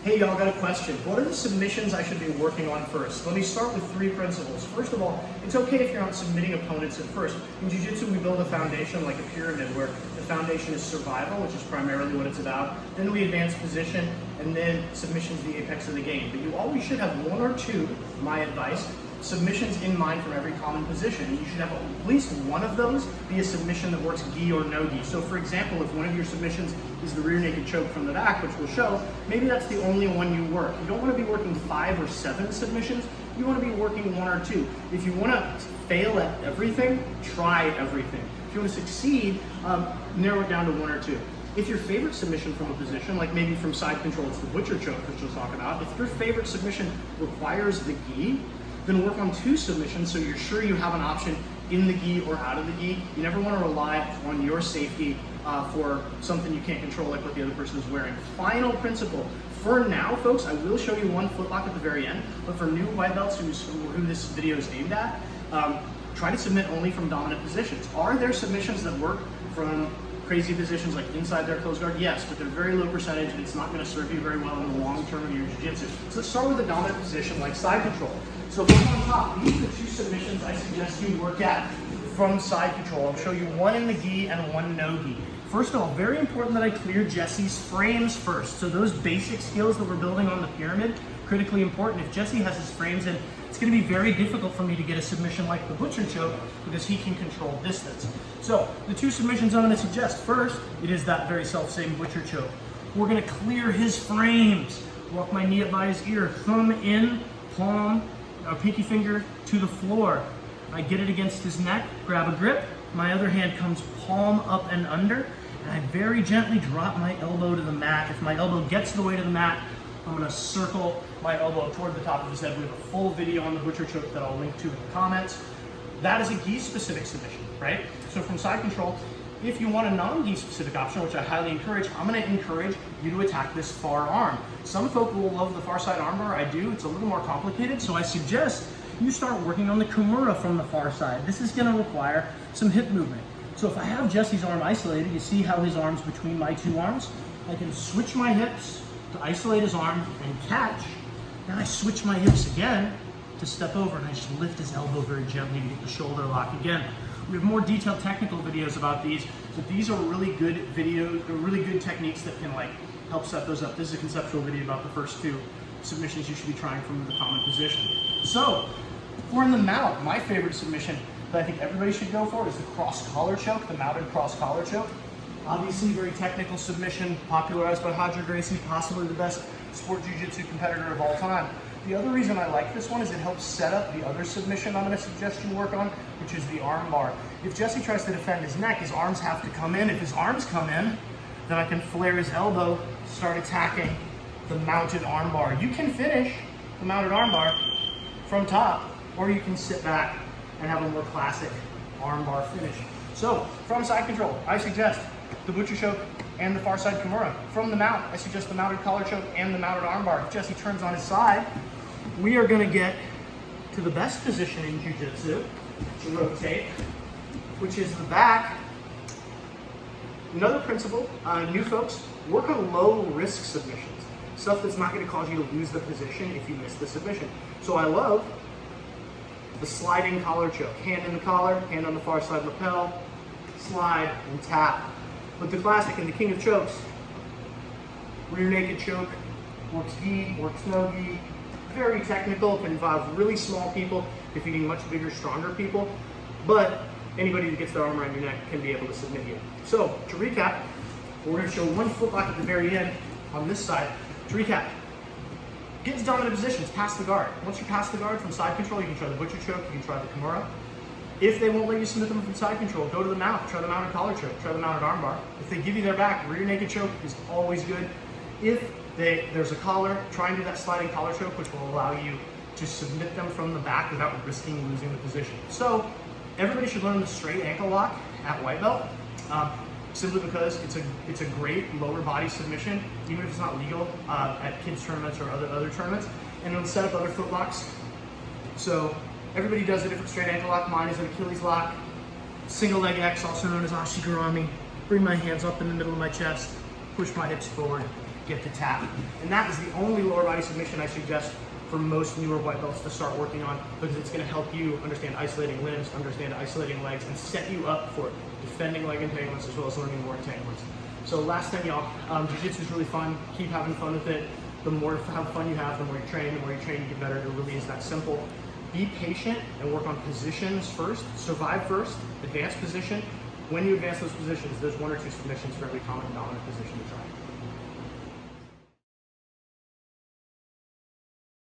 Hey y'all, got a question. What are the submissions I should be working on first? Let me start with 3 principles. First of all, it's okay if you're not submitting opponents at first. In Jiu-Jitsu, we build a foundation like a pyramid where the foundation is survival, which is primarily what it's about. Then we advance position, and then submission's the apex of the game. But you always should have 1 or 2, my advice, submissions in mind from every common position. And you should have at least one of those be a submission that works gi or no gi. So for example, if one of your submissions is the rear naked choke from the back, which we'll show, maybe that's the only one you work. You don't want to be working 5 or 7 submissions. You want to be working 1 or 2. If you want to fail at everything, try everything. If you want to succeed, narrow it down to 1 or 2. If your favorite submission from a position, like maybe from side control, it's the butcher choke, which we'll talk about. If your favorite submission requires the gi, then work on 2 submissions so you're sure you have an option in the gi or out of the gi. You never want to rely on your safety for something you can't control, like what the other person is wearing. Final principle. For now, folks, I will show you one footlock at the very end, but for new white belts who this video is aimed at, try to submit only from dominant positions. Are there submissions that work from crazy positions like inside their closed guard? Yes, but they're very low percentage and it's not going to serve you very well in the long term of your jiu-jitsu. So let's start with a dominant position like side control. So if I'm on top, these are the 2 submissions I suggest you work at from side control. I'll show you 1 in the gi and 1 no gi. First of all, very important that I clear Jesse's frames first. So those basic skills that we're building on the pyramid, critically important. If Jesse has his frames in, it's going to be very difficult for me to get a submission like the butcher choke because he can control distance. So the 2 submissions I'm going to suggest, first, it is that very self-same butcher choke. We're going to clear his frames. Walk my knee up by his ear, thumb in, palm, pinky finger to the floor. I get it against his neck, grab a grip. My other hand comes palm up and under, and I very gently drop my elbow to the mat. If my elbow gets the way to the mat, I'm gonna circle my elbow toward the top of his head. We have a full video on the butcher choke that I'll link to in the comments. That is a gi specific submission, right? So from side control, if you want a non-gi specific option, which I highly encourage, I'm gonna encourage you to attack this far arm. Some folk will love the far side armbar. I do, it's a little more complicated. So I suggest you start working on the kimura from the far side. This is gonna require some hip movement. So if I have Jesse's arm isolated, you see how his arm's between my 2 arms? I can switch my hips to isolate his arm and catch. Then I switch my hips again to step over and I just lift his elbow very gently to get the shoulder lock again. We have more detailed technical videos about these, but these are really good videos, really good techniques that can help set those up. This is a conceptual video about the first 2 submissions you should be trying from the common position. So, we're in the mount. My favorite submission that I think everybody should go for is the cross collar choke, the mounted cross collar choke. Obviously, very technical submission, popularized by Roger Gracie, possibly the best sport jiu-jitsu competitor of all time. The other reason I like this one is it helps set up the other submission I'm going to suggest you work on, which is the arm bar. If Jesse tries to defend his neck, his arms have to come in. If his arms come in, then I can flare his elbow, start attacking the mounted arm bar. You can finish the mounted arm bar from top, or you can sit back and have a more classic arm bar finish. So from side control, I suggest the butcher choke and the far side kimura. From the mount, I suggest the mounted collar choke and the mounted arm bar. If Jesse turns on his side, we are going to get to the best position in jiu-jitsu to rotate, which is the back. Another principle, new folks, work on low risk submissions. Stuff that's not going to cause you to lose the position if you miss the submission. So I love the sliding collar choke. Hand in the collar, hand on the far side lapel, slide and tap. But the classic and the king of chokes, rear naked choke, works gi, works no gi. Very technical, can involve really small people, defeating much bigger, stronger people. But anybody that gets their arm around your neck can be able to submit you. So to recap, we're going to show 1 footlock at the very end on this side. To recap, get into dominant positions, pass the guard. Once you pass the guard from side control, you can try the butcher choke, you can try the kimura. If they won't let you submit them from side control, go to the mount, try the mounted collar choke, try the mounted armbar. If they give you their back, rear naked choke is always good. If there's a collar, try and do that sliding collar choke, which will allow you to submit them from the back without risking losing the position. So everybody should learn the straight ankle lock at white belt, simply because it's a great lower body submission, even if it's not legal at kids tournaments or other tournaments, and it'll set up other foot locks. So everybody does a different straight ankle lock. Mine is an Achilles lock, single leg X, also known as ashigarami. Bring my hands up in the middle of my chest, push my hips forward, get the tap. And that is the only lower body submission I suggest for most newer white belts to start working on, because it's going to help you understand isolating limbs, understand isolating legs, and set you up for defending leg entanglements as well as learning more entanglements. So last thing, y'all, jiu-jitsu is really fun. Keep having fun with it. The more fun you have, the more you train, you get better. It really is that simple. Be patient and work on positions first. Survive first, advance position. When you advance those positions, there's 1 or 2 submissions for every common dominant position you try.